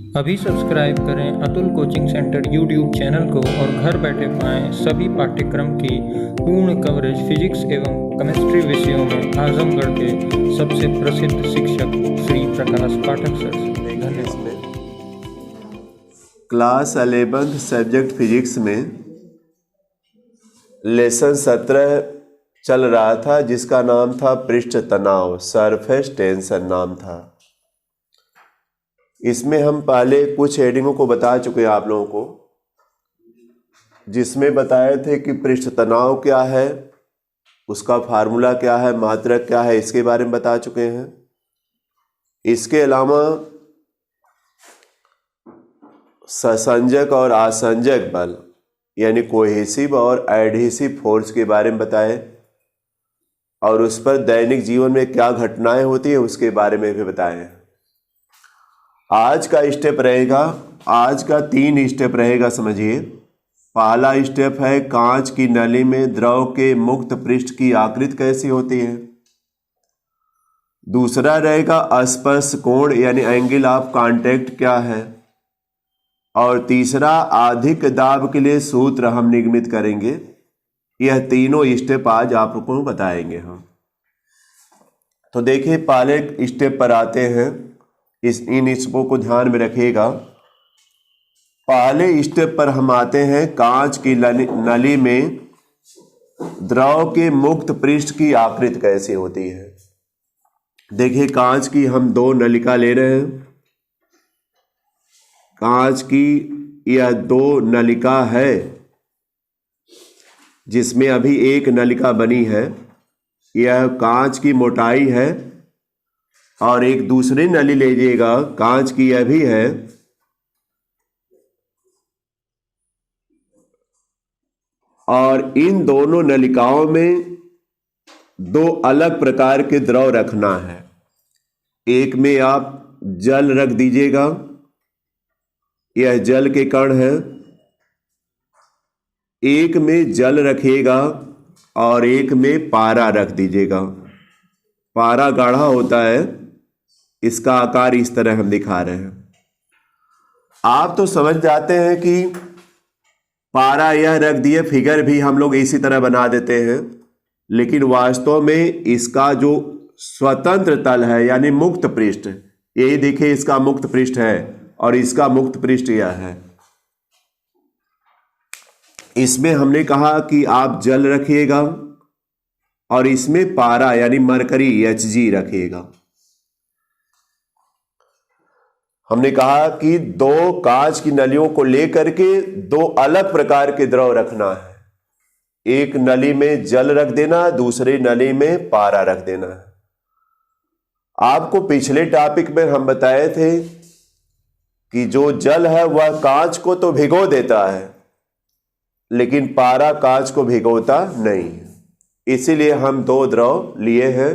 अभी सब्सक्राइब करें Atul coaching centre YouTube channel को और घर बैठे पाएं सभी पाठ्यक्रम की पूर्ण कवरेज फिजिक्स एवं केमिस्ट्री विषयों में आजमगढ़ के सबसे प्रसिद्ध शिक्षक श्री प्रकाश पाठक सर से। धन्यवाद। क्लास 11 सब्जेक्ट फिजिक्स में लेसन 17 चल रहा था, जिसका नाम था पृष्ठ तनाव, सरफेस टेंशन नाम था। इसमें हम पहले कुछ हेडिंगों को बता चुके हैं आप लोगों को, जिसमें बताए थे कि पृष्ठ तनाव क्या है, उसका फार्मूला क्या है, मात्रक क्या है, इसके बारे में बता चुके हैं। इसके अलावा ससंजक और आसंजक बल यानी कोहेसिव और एडहेसिव फोर्स के बारे में बताए, और उस पर दैनिक जीवन में क्या घटनाएं होती हैं उसके बारे में भी बताए। आज का स्टेप रहेगा, आज का 3 स्टेप रहेगा, समझिए। पहला स्टेप है कांच की नली में द्रव के मुक्त पृष्ठ की आकृति कैसी होती है। दूसरा रहेगा स्पर्श कोण यानी एंगल ऑफ कांटेक्ट क्या है। और तीसरा अधिक दाब के लिए सूत्र हम निगमित करेंगे। यह तीनों स्टेप आज आपको बताएंगे हम। तो देखिए, पहले स्टेप पर आते हैं। इन स्टेपों को ध्यान में रखिएगा। पहले स्टेप पर हम आते हैं, कांच की नली में द्रव के मुक्त पृष्ठ की आकृति कैसी होती है। देखिए, कांच की हम 2 नलिका ले रहे हैं। कांच की यह 2 नलिका है, जिसमें अभी एक नलिका बनी है। यह कांच की मोटाई है, और एक दूसरी नली लीजिएगा, कांच की यह भी है। और इन दोनों नलिकाओं में 2 अलग प्रकार के द्रव रखना है। एक में आप जल रख दीजिएगा, यह जल के कण है। एक में जल रखिएगा और एक में पारा रख दीजिएगा। पारा गाढ़ा होता है, इसका आकार इस तरह हम दिखा रहे हैं। आप तो समझ जाते हैं कि पारा यह रख दिए, फिगर भी हम लोग इसी तरह बना देते हैं, लेकिन वास्तव में इसका जो स्वतंत्र तल है यानी मुक्त पृष्ठ, यही देखिए इसका मुक्त पृष्ठ है और इसका मुक्त पृष्ठ यह है। इसमें हमने कहा कि आप जल रखिएगा और इसमें पारा यानी मरकरी Hg रखिएगा। हमने कहा कि 2 कांच की नलियों को लेकर के 2 अलग प्रकार के द्रव रखना है। एक नली में जल रख देना, दूसरी नली में पारा रख देना है। आपको पिछले टॉपिक में हम बताए थे कि जो जल है वह कांच को तो भिगो देता है, लेकिन पारा कांच को भिगोता नहीं। इसीलिए हम 2 द्रव लिए हैं।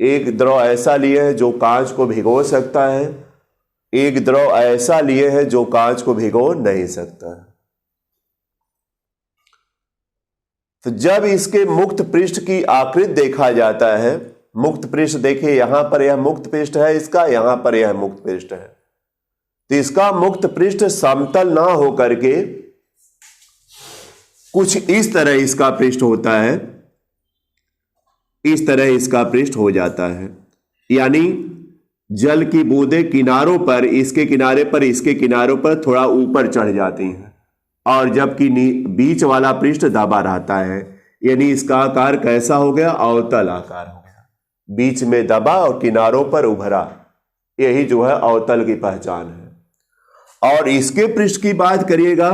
एक द्रव ऐसा लिए है जो कांच को भिगो सकता है, एक द्रव ऐसा लिए है जो कांच को भिगो नहीं सकता। तो जब इसके मुक्त पृष्ठ की आकृति देखा जाता है, मुक्त पृष्ठ देखिए, यहां पर यह मुक्त पृष्ठ है इसका, यहां पर यह मुक्त पृष्ठ है। तो इसका मुक्त पृष्ठ समतल ना हो करके कुछ इस तरह इसका पृष्ठ होता है, इस तरह इसका पृष्ठ हो जाता है। यानी जल की बूंदें किनारों पर, इसके किनारे पर, इसके किनारों पर थोड़ा ऊपर चढ़ जाती हैं, और जबकि बीच वाला पृष्ठ दबा रहता है। यानी इसका आकार कैसा हो गया, अवतल आकार हो गया। बीच में दबा और किनारों पर उभरा, यही जो है अवतल की पहचान है। और इसके पृष्ठ की बात करिएगा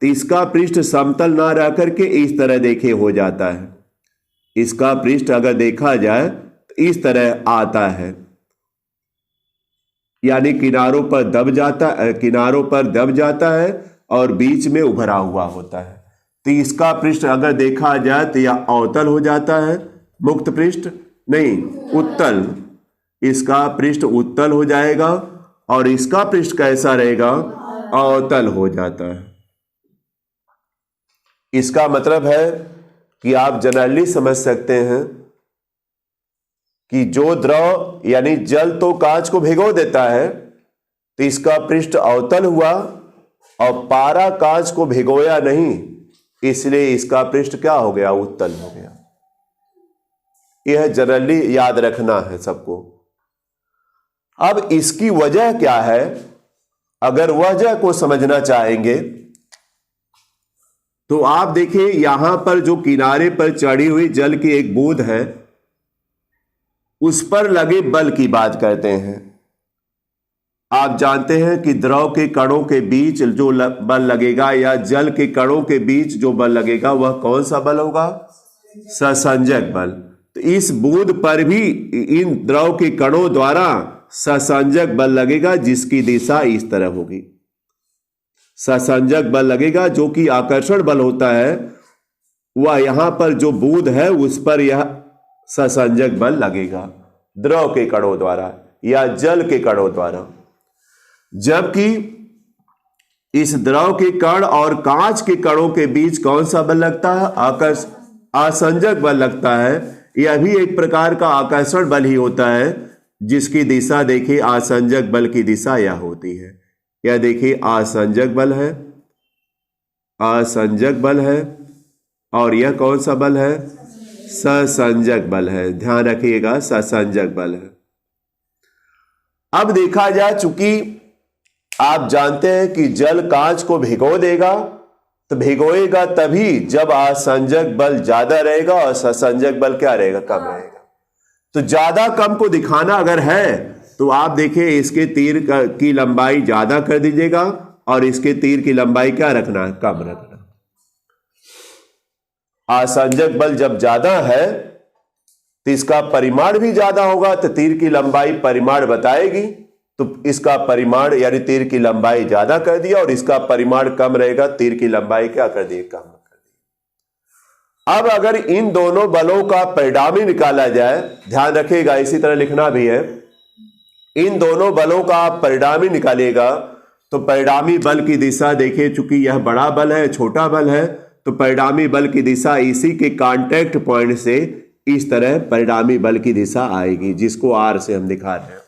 तो इसका पृष्ठ समतल ना रह करके इस तरह देखे हो जाता है। इसका पृष्ठ अगर देखा जाए तो इस तरह आता है, यानी किनारों पर दब जाता है और बीच में उभरा हुआ होता है। तो इसका पृष्ठ अगर देखा जाए तो यह अवतल हो जाता है, मुक्त पृष्ठ नहीं, उत्तल। इसका पृष्ठ उत्तल हो जाएगा और इसका पृष्ठ कैसा रहेगा, अवतल हो जाता है। इसका मतलब है कि आप जनरली समझ सकते हैं कि जो द्रव यानी जल तो कांच को भिगो देता है, तो इसका पृष्ठ अवतल हुआ और पारा कांच को भिगोया नहीं, इसलिए इसका पृष्ठ क्या हो गया, उत्तल हो गया। यह जनरली याद रखना है सबको। अब इसकी वजह क्या है, अगर वजह को समझना चाहेंगे तो आप देखिए यहां पर जो किनारे पर चढ़ी हुई जल की एक बूंद है, उस पर लगे बल की बात करते हैं। आप जानते हैं कि द्रव के कणों के बीच जो बल लगेगा या जल के कणों के बीच जो बल लगेगा वह कौन सा बल होगा, ससंजक बल। तो इस बूंद पर भी इन द्रव के कणों द्वारा ससंजक बल लगेगा, जिसकी दिशा इस तरह होगी। ससंजक बल लगेगा, जो कि आकर्षण बल होता है, वह यहां पर जो बूंद है उस पर यह ससंजक बल लगेगा द्रव के कणों द्वारा या जल के कणों द्वारा। जबकि इस द्रव के कण और कांच के कणों के बीच कौन सा बल लगता है, आसंजक बल लगता है। यह भी एक प्रकार का आकर्षण बल ही होता है, जिसकी दिशा देखिए आसंजक बल की दिशा यह होती है। यह देखिए आसंजक बल है, असंजक बल है, और यह कौन सा बल है, ससंजक बल है। ध्यान रखिएगा, ससंजक बल है। अब देखा जाए, चूंकि आप जानते हैं कि जल कांच को भिगो देगा, तो भिगोएगा तभी जब आसंजक बल ज्यादा रहेगा और ससंजक बल क्या रहेगा, कम रहेगा। तो ज्यादा कम को दिखाना अगर है तो आप देखिए इसके तीर की लंबाई ज्यादा कर दीजिएगा और इसके तीर की लंबाई क्या रखना है, कम रखना। आसंजक बल जब ज्यादा है तो इसका परिमाण भी ज्यादा होगा, तो तीर की लंबाई परिमाण बताएगी। तो इसका परिमाण यानी तीर की लंबाई ज्यादा कर दिया और इसका परिमाण कम रहेगा, तीर की लंबाई क्या कर दी, कम कर दी। अब अगर इन दोनों बलों का परिणामी निकाला जाए, ध्यान रखिएगा इसी तरह लिखना भी है, इन दोनों बलों का आप परिणामी निकालिएगा तो परिणामी बल की दिशा देखिए, चूंकि यह बड़ा बल है, छोटा बल है, तो परिणामी बल की दिशा इसी के कांटेक्ट पॉइंट से इस तरह परिणामी बल की दिशा आएगी, जिसको आर से हम दिखा रहे हैं।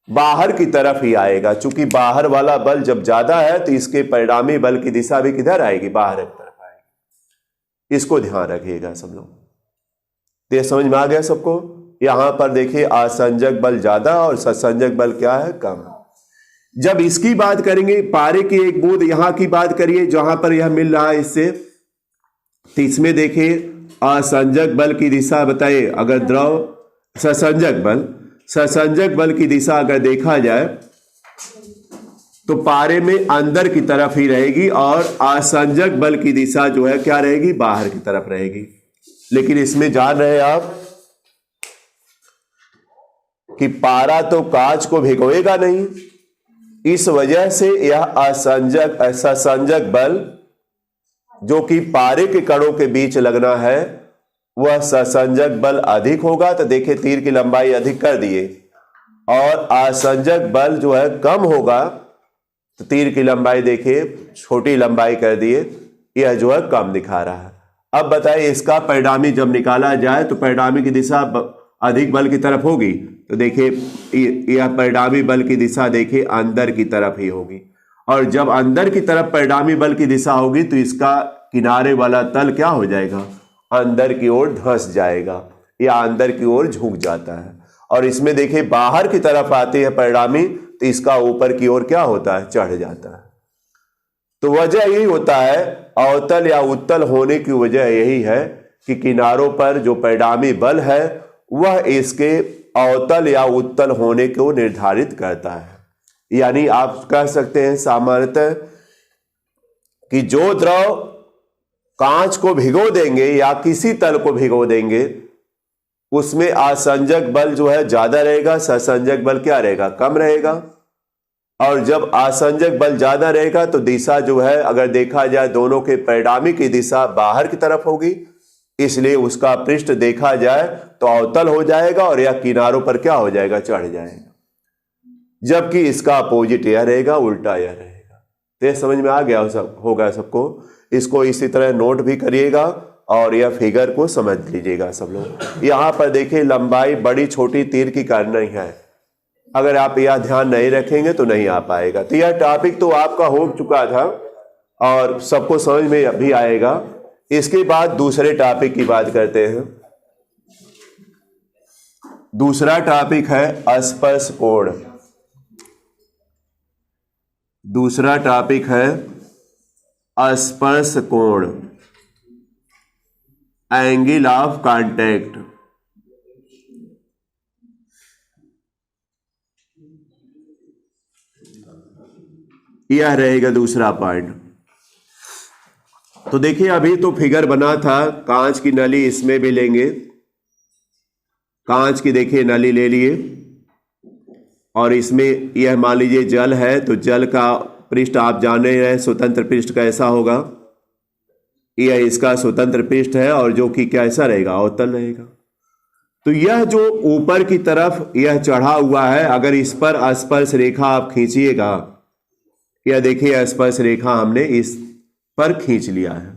बाहर की तरफ ही आएगा, चूंकि बाहर वाला बल जब ज्यादा है तो इसके परिणामी बल की दिशा भी किधर आएगी, बाहर की तरफ आएगी। इसको ध्यान रखिएगा सब लोग। ये समझ में आ गया सबको। यहां पर देखिए आसंजक बल ज्यादा और ससंजक बल क्या है, कम। जब इसकी बात करेंगे, पारे की एक बूंद यहां की बात करिए जहां पर यह मिल रहा है इससे, तो इसमें देखिए असंजक बल की दिशा बताइए। अगर द्रव ससंजक बल की दिशा अगर देखा जाए तो पारे में अंदर की तरफ ही रहेगी और असंजक बल की दिशा जो है क्या रहेगी, बाहर की तरफ रहेगी। लेकिन इसमें जान रहे आप कि पारा तो कांच को भिगोएगा नहीं, इस वजह से यह ससंजक बल जो कि पारे के कणों के बीच लगना है वह ससंजक बल अधिक होगा। तो देखिए तीर की लंबाई अधिक कर दिए, और असंजक बल जो है कम होगा तो तीर की लंबाई देखिए छोटी लंबाई कर दिए, यह जो है कम दिखा रहा है। अब बताइए इसका परिणामी जब निकाला जाए तो परिणामी की दिशा अधिक बल की तरफ होगी, तो देखिए यह परिणामी बल की दिशा देखिए अंदर की तरफ ही होगी, और जब अंदर की तरफ परिणामी बल की दिशा होगी तो इसका किनारे वाला तल क्या हो जाएगा, अंदर की ओर धंस जाएगा या अंदर की ओर झुक जाता है। और इसमें देखिए बाहर की तरफ आती है परिणामी तो इसका ऊपर की ओर क्या होता है, चढ़ जाता है। तो वजह यही होता है, अवतल या उत्तल होने की वजह यही है कि किनारों पर जो परिणामी बल है वह इसके अवतल या उत्तल होने को निर्धारित करता है। यानी आप कह सकते हैं सामान्यतः कि जो द्रव कांच को भिगो देंगे या किसी तल को भिगो देंगे उसमें आसंजक बल जो है ज्यादा रहेगा, ससंजक बल क्या रहेगा, कम रहेगा। और जब आसंजक बल ज्यादा रहेगा तो दिशा जो है अगर देखा जाए दोनों के परिणामी की दिशा बाहर की तरफ होगी, इसलिए उसका पृष्ठ देखा जाए तो अवतल हो जाएगा और यह किनारों पर क्या हो जाएगा, चढ़ जाएगा। जबकि इसका अपोजिट यह रहेगा, उल्टा यह रहेगा। तो समझ में आ गया होगा सबको। इसको इसी तरह नोट भी करिएगा और यह फिगर को समझ लीजिएगा सब लोग। यहां पर देखिए लंबाई बड़ी छोटी तीर की करना ही है, अगर आप यह ध्यान नहीं रखेंगे तो नहीं आ पाएगा। तो यह टॉपिक तो आपका हो चुका था और सबको समझ में भी आएगा। इसके बाद दूसरे टॉपिक की बात करते हैं। दूसरा टॉपिक है स्पर्श कोण। दूसरा टॉपिक है स्पर्श कोण, एंगल ऑफ कांटेक्ट। यह रहेगा दूसरा पॉइंट। तो देखिए अभी तो फिगर बना था कांच की नली, इसमें भी लेंगे। कांच की देखिए नली ले लिए और इसमें यह मान लीजिए जल है, तो जल का पृष्ठ आप जान रहे हैं स्वतंत्र पृष्ठ कैसा होगा। यह इसका स्वतंत्र पृष्ठ है और जो कि कैसा रहेगा, अवतल रहेगा। तो यह जो ऊपर की तरफ यह चढ़ा हुआ है, अगर इस पर स्पर्श रेखा आप खींचिएगा, यह देखिए स्पर्श रेखा हमने इस पर खींच लिया है,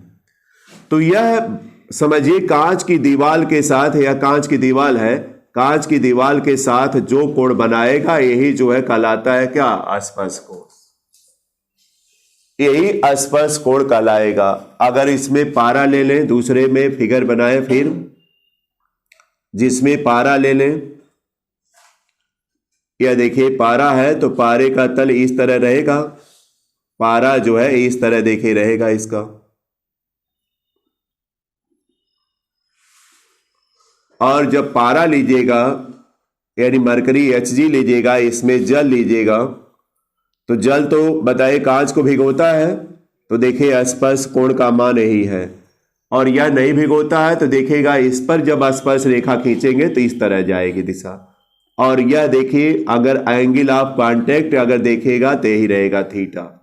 तो यह समझिए कांच की दीवार के साथ, यह कांच की दीवार है, कांच की दीवार के साथ जो कोण बनाएगा यही जो है कहलाता है क्या, स्पर्श कोण। यही स्पर्श कोण कहलाएगा। अगर इसमें पारा ले लें, दूसरे में फिगर बनाए, फिर जिसमें पारा ले लें, यह देखिए पारा है तो पारे का तल इस तरह रहेगा, पारा जो है इस तरह देखिए रहेगा इसका। और जब पारा लीजिएगा यानी मरकरी Hg लीजिएगा, इसमें जल लीजिएगा, तो जल तो बताइए कांच को भिगोता है, तो देखिए स्पर्श कोण का मान यही है। और यह नहीं भिगोता है तो देखिएगा इस पर जब स्पर्श रेखा खींचेंगे तो इस तरह जाएगी दिशा। और यह देखिए अगर एंगल ऑफ कांटेक्ट अगर देखिएगा तो यही रहेगा थीटा।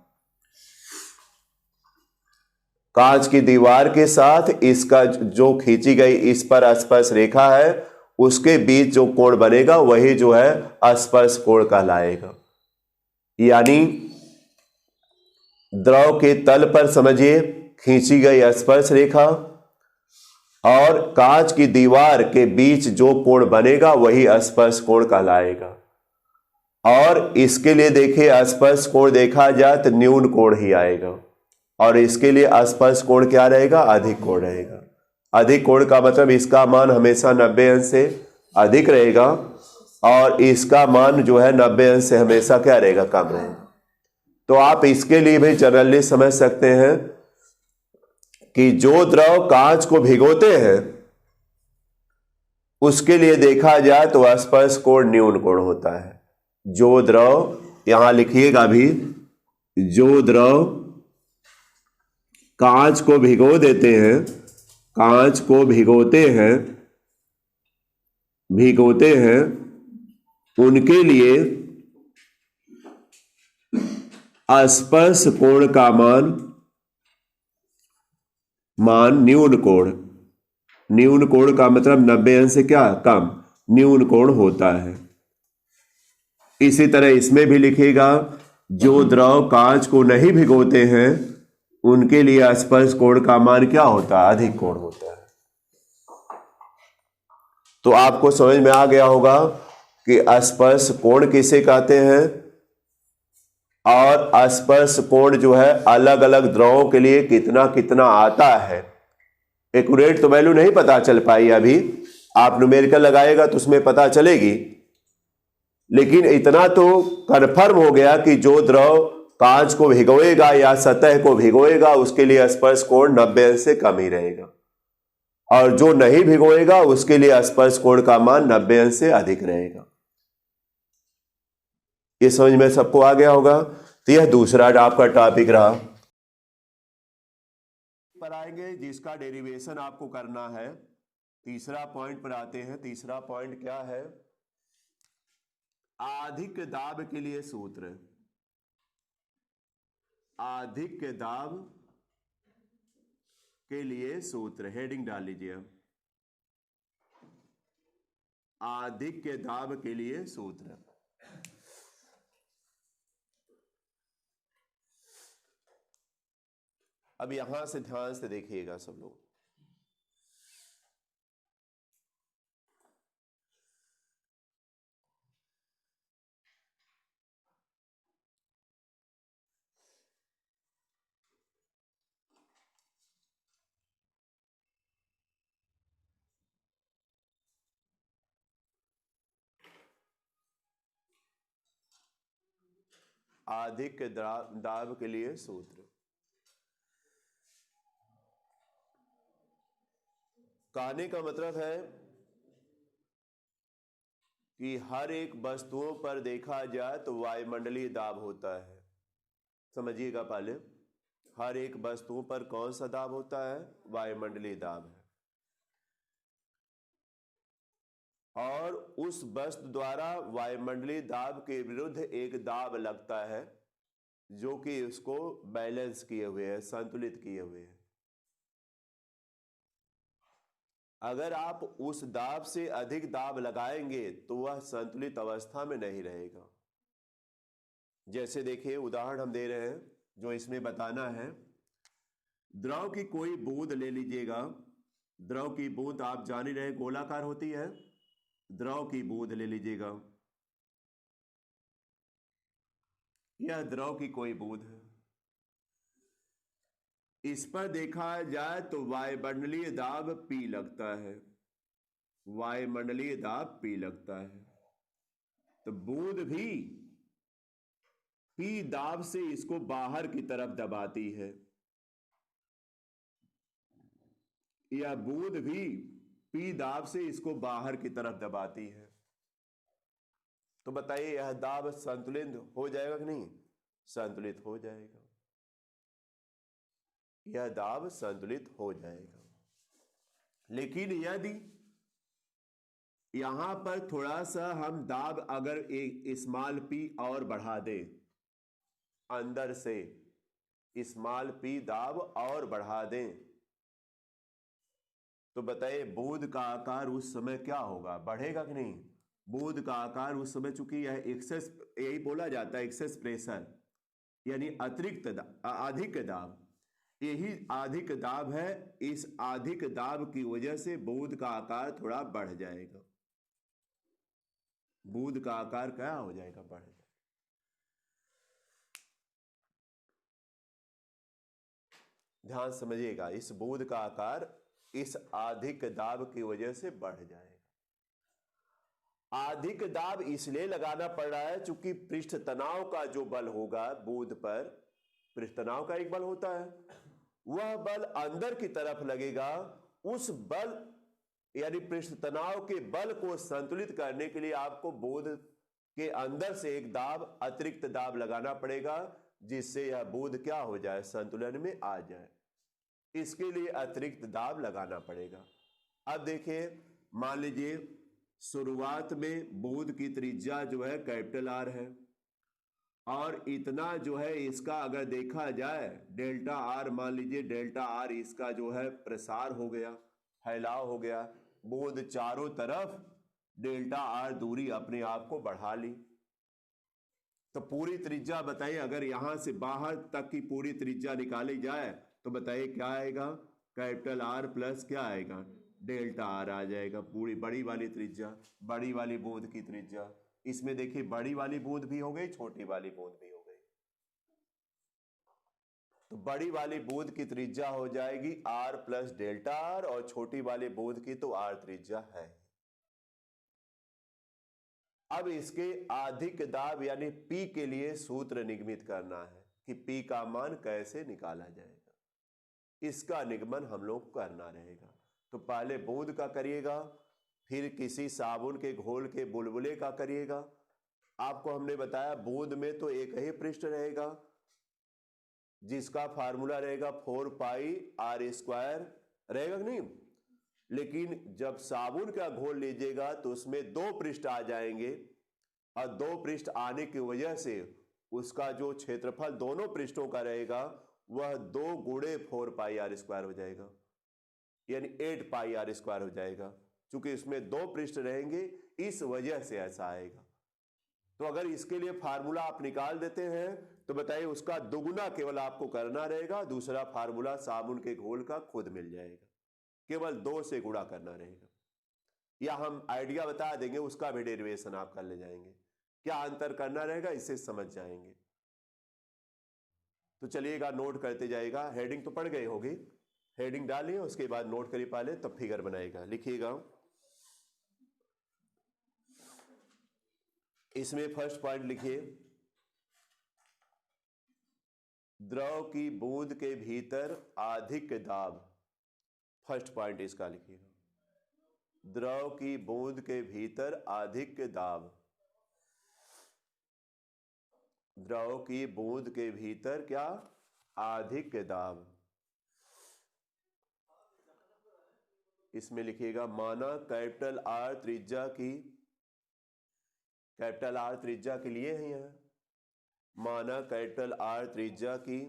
कांच की दीवार के साथ इसका जो खींची गई इस पर स्पर्श रेखा है, उसके बीच जो कोण बनेगा वही जो है स्पर्श कोण कहलाएगा। यानी द्रव के तल पर समझिए खींची गई स्पर्श रेखा और कांच की दीवार के बीच जो कोण बनेगा वही स्पर्श कोण कहलाएगा। और इसके लिए देखिए स्पर्श कोण देखा जाए तो न्यून कोण ही आएगा, और इसके लिए स्पर्श कोण क्या रहेगा, अधिक कोण रहेगा। अधिक कोण का मतलब इसका मान हमेशा 90 अंश से अधिक रहेगा और इसका मान जो है 90 अंश से हमेशा क्या रहेगा, कम रहेगा। तो आप इसके लिए भी जनरली समझ सकते हैं कि जो द्रव कांच को भिगोते हैं उसके लिए देखा जाए तो स्पर्श कोण न्यून कोण होता है। जो द्रव, यहां लिखिएगा भी, जो द्रव कांच को भिगो देते हैं, कांच को भिगोते हैं उनके लिए स्पर्श कोण का मान न्यून कोण। न्यून कोण का मतलब 90 अंश से क्या, कम, न्यून कोण होता है। इसी तरह इसमें भी लिखिएगा, जो द्रव कांच को नहीं भिगोते हैं उनके लिए स्पर्श कोण का मान क्या होता है, अधिक कोण होता है। तो आपको समझ में आ गया होगा कि स्पर्श कोण किसे कहते हैं और स्पर्श कोण जो है अलग अलग द्रवों के लिए कितना कितना आता है। एक्यूरेट तो वैल्यू नहीं पता चल पाई अभी, आप न्यूमेरिकल लगाएगा तो उसमें पता चलेगी, लेकिन इतना तो कन्फर्म हो गया कि जो द्रव कांच को भिगोएगा या सतह को भिगोएगा उसके लिए स्पर्श कोण 90 अंश से कम ही रहेगा, और जो नहीं भिगोएगा उसके लिए स्पर्श कोण का मान 90 अंश से अधिक रहेगा। ये समझ में सबको आ गया होगा। तो यह दूसरा आपका टॉपिक रहा। पर आएंगे जिसका डेरिवेशन आपको करना है। तीसरा पॉइंट पर आते हैं। तीसरा पॉइंट क्या है, अधिक दाब के लिए सूत्र। अधिक दाब के लिए सूत्र, हेडिंग डाल लीजिए। अधिक दाब के लिए सूत्र। अब यहां से ध्यान से देखिएगा सब लोग। अधिक दाब के लिए सूत्र। कहने का मतलब है कि हर एक वस्तुओं पर देखा जाए तो वायुमंडलीय दाब होता है। समझिएगा पहले, हर एक वस्तुओं पर कौन सा दाब होता है? वायुमंडलीय दाब है। और उस वस्तु द्वारा वायुमंडलीय दाब के विरुद्ध एक दाब लगता है जो कि उसको बैलेंस किए हुए है, संतुलित किए हुए है। अगर आप उस दाब से अधिक दाब लगाएंगे तो वह संतुलित अवस्था में नहीं रहेगा। जैसे देखिए उदाहरण हम दे रहे हैं जो इसमें बताना है। द्रव की कोई बूंद ले लीजिएगा। द्रव की बूंद आप जान ही रहे गोलाकार होती है। द्रव की बूंद ले लीजिएगा, यह द्रव की कोई बूंद है। इस पर देखा जाए तो वायुमंडलीय दाब P लगता है। वायुमंडलीय दाब P लगता है। तो बूंद भी P दाब से इसको बाहर की तरफ दबाती है। यह बूंद भी P दाब से इसको बाहर की तरफ दबाती है। तो बताइए यह दाब संतुलित हो जाएगा कि नहीं? संतुलित हो जाएगा। यह दाब संतुलित हो जाएगा। लेकिन यदि यहां पर थोड़ा सा हम दाब अगर एक स्मॉल p और बढ़ा दें, अंदर से स्मॉल p दाब और बढ़ा दें, तो बताइए बूंद का आकार उस समय क्या होगा? बढ़ेगा कि नहीं? बूंद का आकार उस समय, चूंकि यह एक्सेस, यही बोला जाता है एक्सेस प्रेशर, यानी अतिरिक्त अधिक दाब, यही अधिक दाब है। इस अधिक दाब की वजह से बूंद का आकार थोड़ा बढ़ जाएगा। बूंद का आकार क्या हो जाएगा? बढ़ जाएगा। ध्यान समझिएगा, इस बूंद का आकार इस अधिक दाब की वजह से बढ़ जाएगा। अधिक दाब इसलिए लगाना पड़ रहा है चूंकि पृष्ठ तनाव का जो बल होगा बूंद पर, पृष्ठ तनाव का एक बल होता है, वह बल अंदर की तरफ लगेगा। उस बल यानी पृष्ठ तनाव के बल को संतुलित करने के लिए आपको बूंद के अंदर से एक दाब, अतिरिक्त दाब लगाना पड़ेगा, जिससे यह बूंद क्या हो जाए? संतुलन में आ जाए। इसके लिए अतिरिक्त दाब लगाना पड़ेगा। अब देखिए, मान लीजिए शुरुआत में बूंद की त्रिज्या जो है कैपिटल R है, और इतना जो है इसका अगर देखा जाए डेल्टा R, मान लीजिए डेल्टा R इसका जो है प्रसार हो गया, फैलाव हो गया। बूंद चारों तरफ डेल्टा R दूरी अपने आप को बढ़ा ली। तो पूरी त्रिज्या बताइए, अगर यहां से बाहर तक की पूरी त्रिज्या निकाली जाए तो बताइए क्या आएगा? कैपिटल R प्लस क्या आएगा? डेल्टा R आ जाएगा। पूरी बड़ी वाली त्रिज्या, बड़ी वाली बूंद की त्रिज्या। इसमें देखिए बड़ी वाली बूंद भी हो गई, छोटी वाली बूंद भी हो गई। तो बड़ी वाली बूंद की त्रिज्या हो जाएगी R प्लस डेल्टा R, और छोटी वाली बूंद की तो R त्रिज्या है। अब इसके अधिक दाब यानी P के लिए सूत्र निगमित करना है कि P का मान कैसे निकाला जाएगा। इसका निगमन हम लोग करना रहेगा। तो पहले बूंद का करिएगा, फिर किसी साबुन के घोल के बुलबुले का करिएगा। आपको हमने बताया बूंद में तो एक ही पृष्ठ रहेगा जिसका फार्मूला रहेगा 4 पाई R स्क्वायर रहेगा कि नहीं? लेकिन जब साबुन का घोल लीजिएगा तो उसमें 2 पृष्ठ आ जाएंगे, और 2 पृष्ठ आने की वजह से उसका जो क्षेत्रफल दोनों पृष्ठों का रहेगा वह 2 गुणे 4 पाई R स्क्वायर हो जाएगा, यानी 8 पाई R स्क्वायर हो जाएगा। चूंकि इसमें 2 पृष्ठ रहेंगे इस वजह से ऐसा आएगा। तो अगर इसके लिए फार्मूला आप निकाल देते हैं तो बताइए उसका दुगुना केवल आपको करना रहेगा, दूसरा फार्मूला साबुन के घोल का खुद मिल जाएगा, केवल 2 से गुणा करना रहेगा। या हम आइडिया बता देंगे, उसका भी डेरिवेशन आप कर ले जाएंगे। क्या अंतर करना रहेगा इसे समझ जाएंगे। तो चलिएगा नोट करते जाएगा। हेडिंग तो पढ़ गए होगी, हेडिंग डालिए, उसके बाद नोट करिए पहले, तब फिगर बनाएगा। लिखिएगा, इसमें फर्स्ट पॉइंट लिखिए, द्रव की बूंद के भीतर अधिक दाब। फर्स्ट पॉइंट इसका लिखिएगा, द्रव की बूंद के भीतर अधिक दाब। द्रव की बूंद के भीतर क्या? अधिक दाब। इसमें लिखिएगा माना कैपिटल आर त्रिज्या की, कैपिटल आर त्रिज्या के लिए है यहां, माना कैपिटल आर त्रिज्या की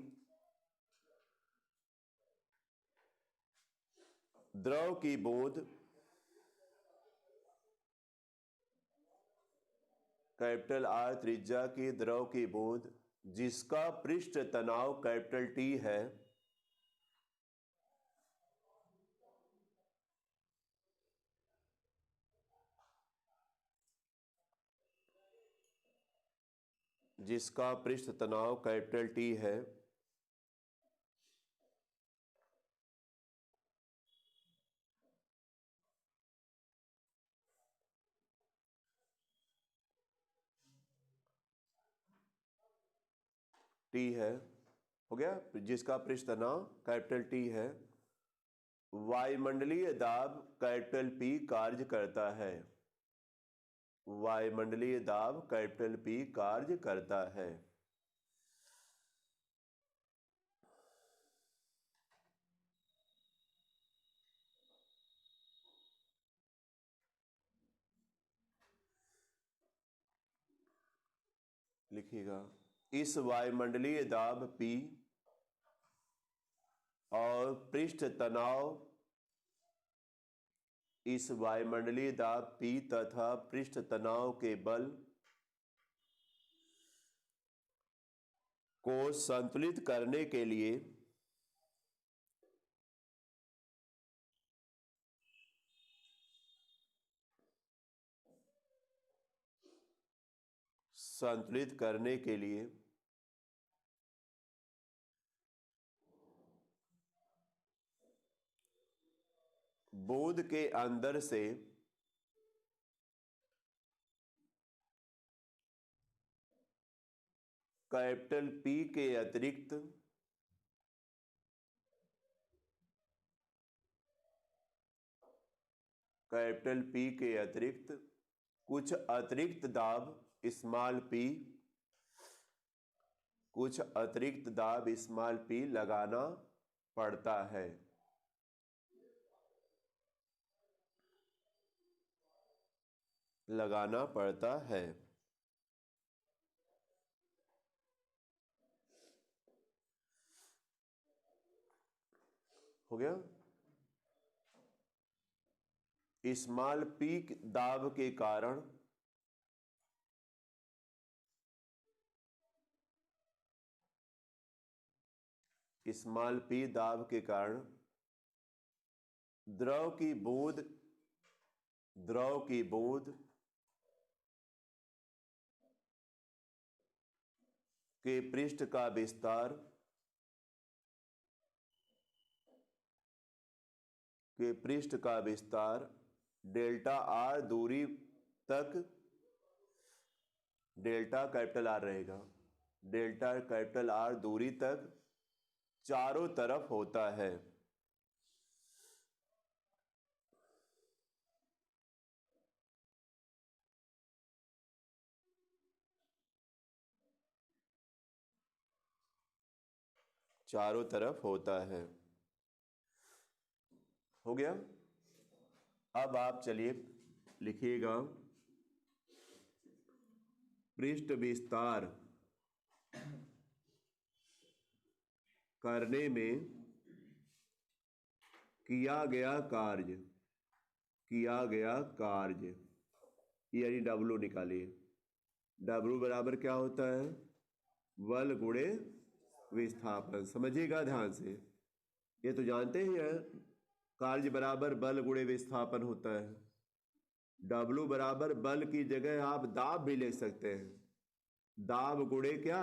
द्रव की बूंद, कैपिटल आर त्रिज्या की द्रव की बूंद जिसका पृष्ठ तनाव कैपिटल टी है, जिसका पृष्ठ तनाव कैपिटल टी है, टी है, हो गया, जिसका पृष्ठ तनाव कैपिटल टी है, वायुमंडलीय दाब कैपिटल पी कार्य करता है। वायुमंडलीय दाब कैपिटल पी कार्य करता है। लिखिएगा इस वायुमंडलीय दाब P और पृष्ठ तनाव, इस वायुमंडलीय दाब P तथा पृष्ठ तनाव के बल को संतुलित करने के लिए बूंद के अंदर से कैपिटल P के अतिरिक्त कुछ अतिरिक्त दाब स्मॉल p, कुछ अतिरिक्त दाब स्मॉल p लगाना पड़ता है। लगाना पड़ता है। हो गया। स्मॉल p दाब के कारण स्मॉल p दाब के कारण द्रव की बूंद के पृष्ठ का विस्तार डेल्टा आर दूरी तक, डेल्टा कैपिटल आर रहेगा, डेल्टा कैपिटल आर दूरी तक चारों तरफ होता है। चारों तरफ होता है। हो गया। अब आप चलिए लिखिएगा पृष्ठ विस्तार करने में किया गया कार्य यानी W निकालिए। W बराबर क्या होता है? बल गुणे विस्थापन। समझिएगा ध्यान से, ये तो जानते ही हैं, कार्य बराबर बल गुणे विस्थापन होता है। W बराबर बल की जगह आप दाब भी ले सकते हैं, दाब गुणे क्या?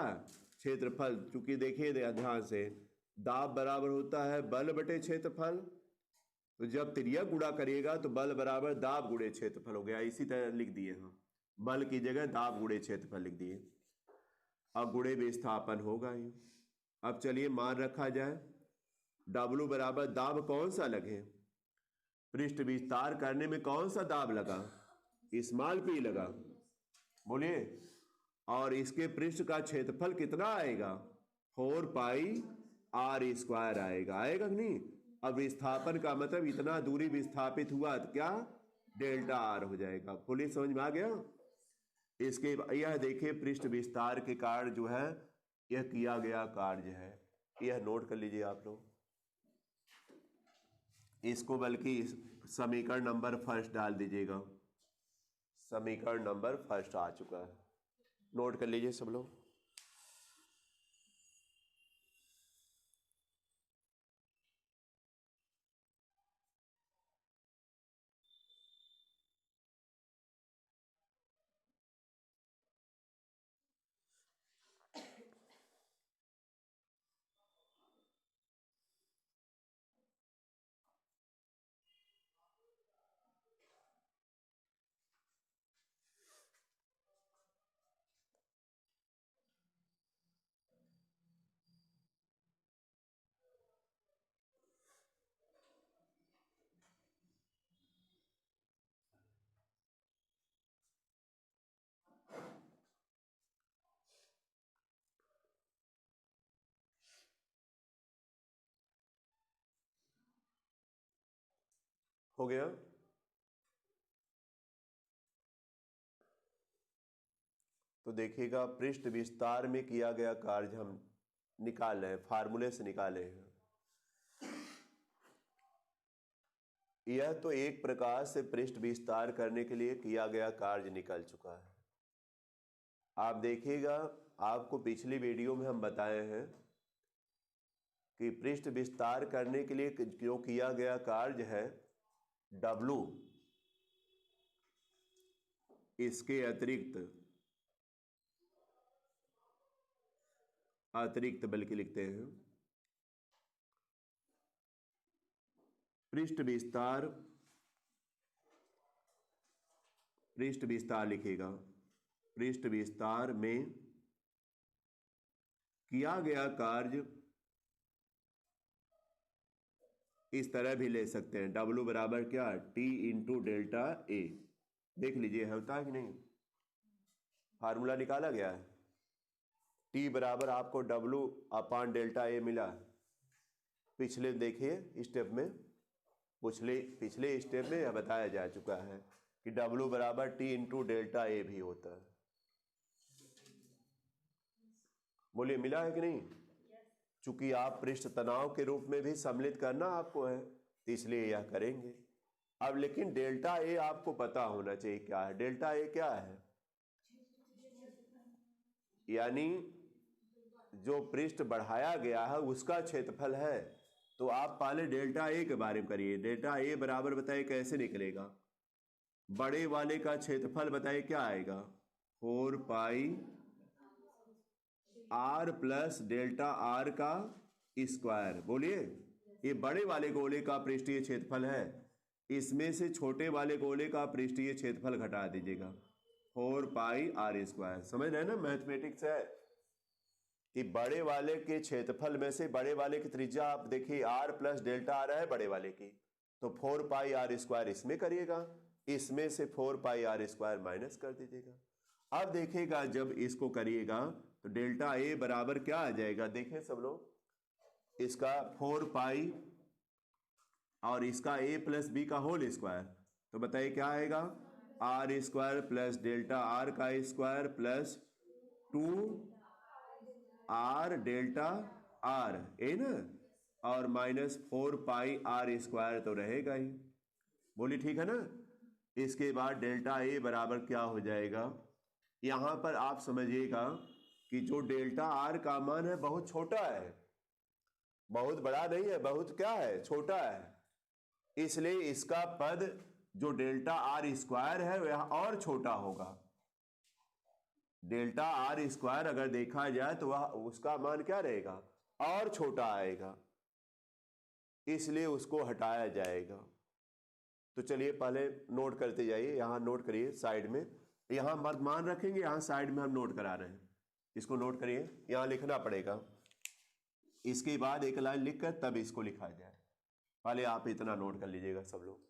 क्षेत्रफल। चूंकि देखिए ध्यान से, दाब बराबर होता है बल बटे क्षेत्रफल, तो जब तिर्यक गुणा करिएगा तो बल बराबर दाब गुणे क्षेत्रफल हो गया। इसी तरह लिख दिए हम, बल की जगह दाब गुणे क्षेत्रफल लिख दिए। अब गुणे विस्थापन होगा ही। अब चलिए मान रखा जाए, W बराबर दाब कौन सा लगे, पृष्ठ विस्तार करने में कौन सा दाब लगा, स्मॉल p लगा, बोलिए। और इसके पृष्ठ का क्षेत्रफल कितना आएगा, 4 पाई r स्क्वायर आएगा, आएगा कि नहीं। अब विस्थापन का मतलब इतना दूरी विस्थापित हुआ तो क्या डेल्टा r हो जाएगा। बोलिए समझ में आ गया। इसके यह देखिए पृष्ठ विस्तार के कारण जो है यह किया गया कार्य है, यह नोट कर लीजिए आप लोग इसको, बल्कि समीकरण नंबर फर्स्ट डाल दीजिएगा। समीकरण नंबर फर्स्ट आ चुका है, नोट कर लीजिए सब लोग। हो गया। तो देखिएगा पृष्ठ विस्तार में किया गया कार्य हम निकाल रहे हैं, फार्मूले से निकाले हैं। यह तो एक प्रकार से पृष्ठ विस्तार करने के लिए किया गया कार्य निकल चुका है। आप देखिएगा, आपको पिछली वीडियो में हम बताए हैं कि पृष्ठ विस्तार करने के लिए जो किया गया कार्य है W, इसके अतिरिक्त बल्कि लिखते हैं पृष्ठ विस्तार लिखेगा। पृष्ठ विस्तार में किया गया कार्य इस तरह भी ले सकते हैं, W बराबर क्या, T इंटू डेल्टा A। देख लीजिए होता है कि नहीं, फार्मूला निकाला गया है। T बराबर आपको W अपान डेल्टा A मिला। पिछले देखिए स्टेप में, पिछले स्टेप में यह बताया जा चुका है कि W बराबर T इंटू डेल्टा A भी होता है। बोलिए मिला है कि नहीं। चूंकि आप पृष्ठ तनाव के रूप में भी सम्मिलित करना आपको है, तो इसलिए यह करेंगे। अब लेकिन डेल्टा ए आपको पता होना चाहिए क्या है। डेल्टा ए क्या है, यानी जो पृष्ठ बढ़ाया गया है उसका क्षेत्रफल है। तो आप पहले डेल्टा ए के बारे में करिए। डेल्टा ए बराबर बताइए कैसे निकलेगा, बड़े वाले का क्षेत्रफल बताइए क्या आएगा, 4 पाई r प्लस डेल्टा r का स्क्वायर। बोलिए ये बड़े वाले गोले का पृष्ठीय क्षेत्रफल है, इसमें से छोटे वाले गोले का पृष्ठीय क्षेत्रफल घटा दीजिएगा, 4 पाई r स्क्वायर। समझ रहे हैं ना, मैथमेटिक्स है कि बड़े वाले के क्षेत्रफल में से बड़े वाले की त्रिज्या आप देखिए r प्लस डेल्टा r है बड़े वाले की, तो 4 पाई r स्क्वायर इसमें करिएगा, इसमें से 4 पाई r स्क्वायर माइनस कर दीजिएगा। अब देखिएगा जब इसको करिएगा तो डेल्टा ए बराबर क्या आ जाएगा, देखिए सब लोग, इसका 4 पाई और इसका a प्लस बी का होल स्क्वायर, तो बताइए क्या आएगा, r square plus delta r का square plus 2r delta r ए ना, और माइनस 4 पाई r स्क्वायर तो रहेगा ही। बोलिए ठीक है ना। इसके बाद डेल्टा ए बराबर क्या हो जाएगा, यहां पर आप समझिएगा कि जो डेल्टा आर का मान है बहुत छोटा है, बहुत बड़ा नहीं है, बहुत क्या है, छोटा है। इसलिए इसका पद जो डेल्टा आर स्क्वायर है वह और छोटा होगा। डेल्टा आर स्क्वायर अगर देखा जाए तो वह उसका मान क्या रहेगा, और छोटा आएगा, इसलिए उसको हटाया जाएगा। तो चलिए पहले नोट करते जाइए, यहां नोट करिए साइड में, यहां मत मान रखेंगे, यहां साइड में हम नोट करा रहे हैं, इसको नोट करिए, यहां लिखना पड़ेगा। इसके बाद एक लाइन लिखकर तब इसको लिखा जाए। पहले आप इतना नोट कर लीजिएगा सब लोग।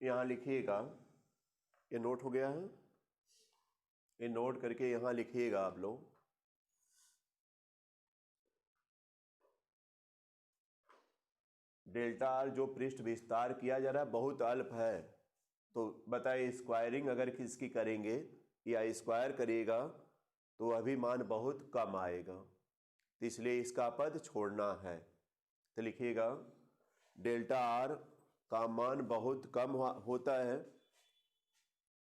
यहां लिखिएगा, ये नोट हो गया है, ये नोट करके यहां लिखिएगा आप लोग। डेल्टा आर जो पृष्ठ विस्तार किया जा रहा है बहुत अल्प है, तो बताइए स्क्वायरिंग अगर किसकी करेंगे या स्क्वायर करिएगा तो अभी मान बहुत कम आएगा, तो इसलिए इसका पद छोड़ना है। तो लिखिएगा डेल्टा आर का मान बहुत कम होता है,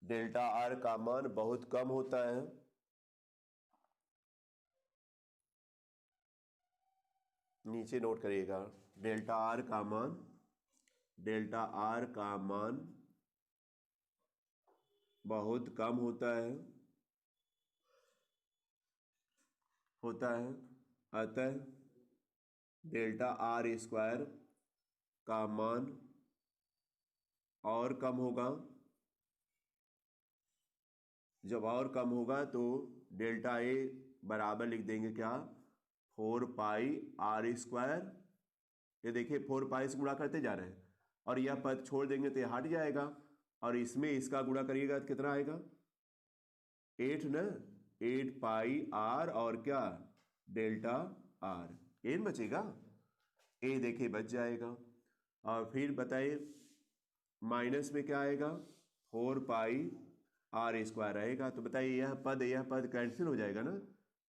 डेल्टा आर का मान बहुत कम होता है, नीचे नोट करिएगा डेल्टा आर का मान बहुत कम होता है अतः डेल्टा आर स्क्वायर का मान और कम होगा। जब और कम होगा तो डेल्टा ए बराबर लिख देंगे क्या, 4 पाई आर स्क्वायर। ये देखिए 4 पाई से गुणा करते जा रहे हैं और यह पद छोड़ देंगे तो यह हट जाएगा और इसमें इसका गुणा करिएगा तो कितना आएगा, 8 ना, 8 पाई आर और क्या डेल्टा आर, ये बचेगा, ए देखिए बच जाएगा। और फिर बताइए माइनस में क्या आएगा, 4 पाई आर स्क्वायर आएगा। तो बताइए यह पद कैंसिल हो जाएगा ना,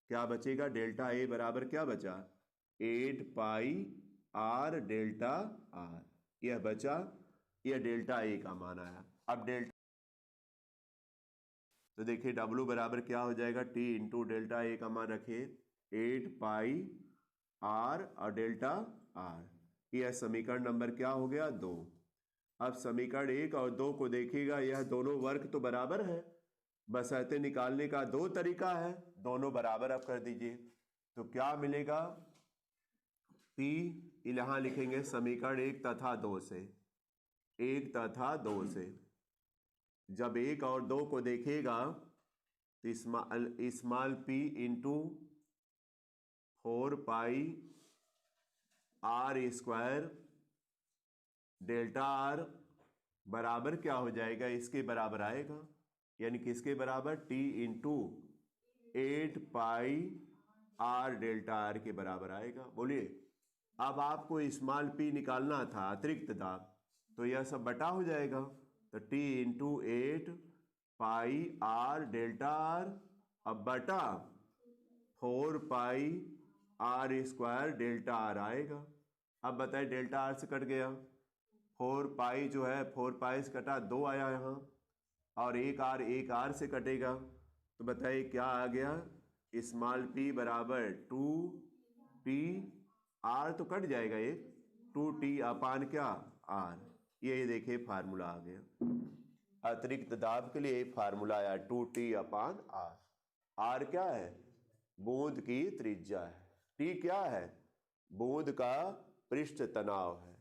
क्या बचेगा, डेल्टा ए बराबर क्या बचा, 8 पाई आर डेल्टा आर, यह बचा, यह डेल्टा ए का मान आया। अब डेल्टा तो देखिए डब्ल्यू बराबर क्या हो जाएगा, टी इंटू डेल्टा ए का मान रखिए 8 पाई आर और डेल्टा आर। यह समीकरण नंबर क्या हो गया, 2। अब समीकरण 1 और 2 को देखिएगा, यह दोनों वर्ग तो बराबर है, बशर्ते निकालने का 2 तरीका है, दोनों बराबर अब कर दीजिए तो क्या मिलेगा, P यहां लिखेंगे समीकरण 1 तथा 2 से, 1 तथा 2 से। जब 1 और 2 को देखेगा तो small p into 4 pi R square delta R बराबर क्या हो जाएगा, इसके बराबर आएगा, यानी किसके बराबर, t इंटू 8 पाई आर डेल्टा आर के बराबर आएगा। बोलिए अब आपको स्मॉल p निकालना था अतिरिक्त दाब, तो यह सब बटा हो जाएगा, तो t इंटू 8 पाई आर डेल्टा आर अब बटा 4 pi R square delta are आएगा। अब बताइए डेल्टा आर से कट गया, 4 पाई जो है 4 पाई से कटा 2 आया यहाँ, और एक आर से कटेगा, तो बताइए क्या आ गया, स्मॉल p बराबर 2t, आर तो कट जाएगा एक, 2t अपान क्या आर। ये देखिए फार्मूला आ गया, अतिरिक्त दाब के लिए फार्मूला आया 2t अपान आर। आर क्या है, बूंद की त्रिज्या है, टी क्या है, बूंद का पृष्ठ तनाव है,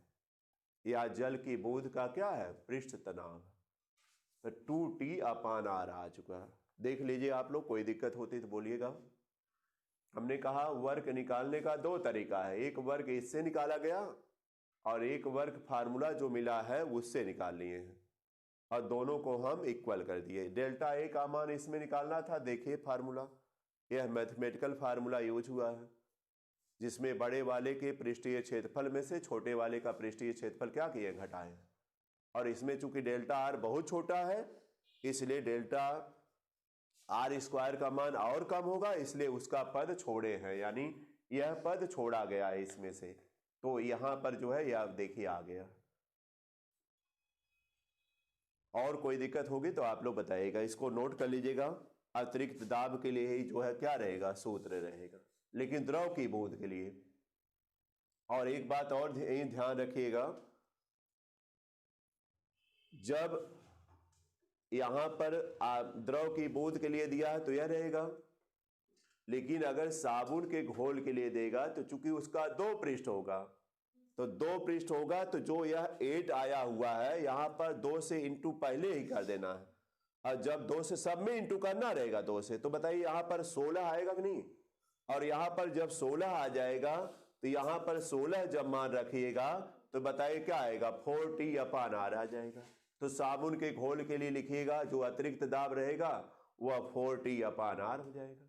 या जल की बूंद का क्या है, पृष्ठ तनाव है। तो 2t अपान आर आ चुका है। देख लीजिए आप लोग, कोई दिक्कत होती तो बोलिएगा। हमने कहा वर्ग निकालने का 2 तरीका है, एक वर्ग इससे निकाला गया और एक वर्ग फार्मूला जो मिला है उससे निकाल लिए हैं, और दोनों को हम इक्वल कर दिए। डेल्टा ए का मान इसमें निकालना था, देखिए फार्मूला, यह मैथमेटिकल फार्मूला यूज हुआ है, जिसमें बड़े वाले के पृष्ठीय क्षेत्रफल में से छोटे वाले का पृष्ठीय क्षेत्रफल क्या किए, घटाए, और इसमें चूंकि डेल्टा आर बहुत छोटा है इसलिए डेल्टा आर स्क्वायर का मान और कम होगा, इसलिए उसका पद छोड़े हैं, यानी यह पद छोड़ा गया है इसमें से, तो यहां पर जो है यह देखिए आ गया। और कोई दिक्कत होगी तो आप लोग बताइएगा, इसको नोट कर लीजिएगा। अतिरिक्त दाब के लिए ही जो है क्या रहेगा, सूत्र रहेगा, लेकिन द्रव की बूंद के लिए। और एक बात और ध्यान रखिएगा, जब यहां पर द्रव की बूंद के लिए दिया है तो यह रहेगा, लेकिन अगर साबुन के घोल के लिए देगा तो चूंकि उसका 2 पृष्ठ होगा, तो 2 पृष्ठ होगा तो जो यह 8 आया हुआ है यहां पर 2 से इंटू पहले ही कर देना है, और जब 2 से सब में इंटू करना रहेगा 2 से, तो बताइए यहां पर 16 आएगा कि नहीं। और यहां पर जब 16 आ जाएगा तो यहां पर 16 जब मान रखिएगा तो बताइए क्या आएगा, 4T/R आ जाएगा। तो साबुन के घोल के लिए लिखिएगा, जो अतिरिक्त दाब रहेगा वह 4T/R हो जाएगा।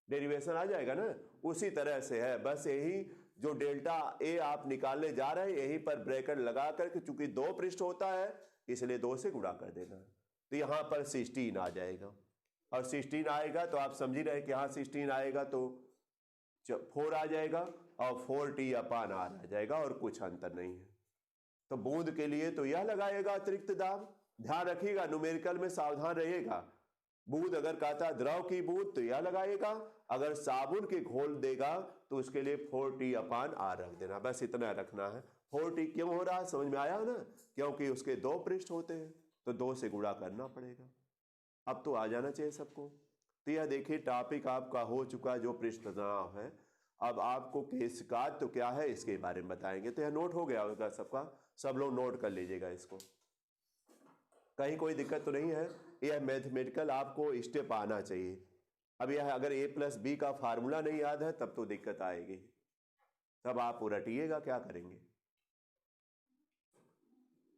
डेरिवेशन आ जाएगा ना, उसी तरह से है, बस यही जो डेल्टा ए आप निकालने जा रहे हैं यहीं पर ब्रैकेट लगा करके, चूंकि 2 पृष्ठ होता है इसलिए 2 से गुणा कर देना है, तो यहां पर 16 आ जाएगा। और 16 आएगा तो आप समझ ही रहे कि यहां 16 आएगा तो 4 आ जाएगा और 4T/R आ जाएगा, और कुछ अंतर नहीं है। तो बूंद के लिए तो यह लगाएगा अतिरिक्त दाब। ध्यान रखिएगा, न्यूमेरिकल में सावधान रहिएगा। बूंद अगर कहता है द्रव की बूंद तो यह लगाएगा, अगर साबुन के घोल देगा तो उसके लिए 4T/R रख देना, बस इतना रखना है। 4T क्यों हो रहा है, समझ में आया ना, क्योंकि उसके 2 पृष्ठ होते हैं तो 2 से गुणा करना पड़ेगा। अब तो आ जाना चाहिए सबको। तो यह देखिए टॉपिक आपका हो चुका, जो पृष्ठ तनाव है। अब आपको केशिकात तो क्या है इसके बारे में बताएंगे। तो यह नोट हो गया होगा सबका, सब लोग नोट कर लीजिएगा इसको, कहीं कोई दिक्कत तो नहीं है। यह मैथमेटिकल आपको स्टेप आना चाहिए। अब यह अगर A+B का फार्मूला नहीं याद है तब तो दिक्कत आएगी, तब आप रटिएगा क्या करेंगे।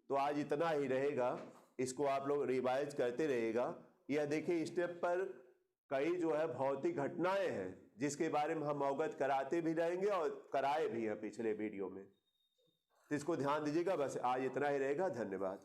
तो आज इतना ही रहेगा, इसको आप लोग रिवाइज करते रहिएगा। यह देखिए स्टेप पर कई जो है भौतिक घटनाएं हैं जिसके बारे में हम अवगत कराते भी रहेंगे और कराए भी हैं पिछले वीडियो में, तो इसको ध्यान दीजिएगा। बस आज इतना ही रहेगा, धन्यवाद।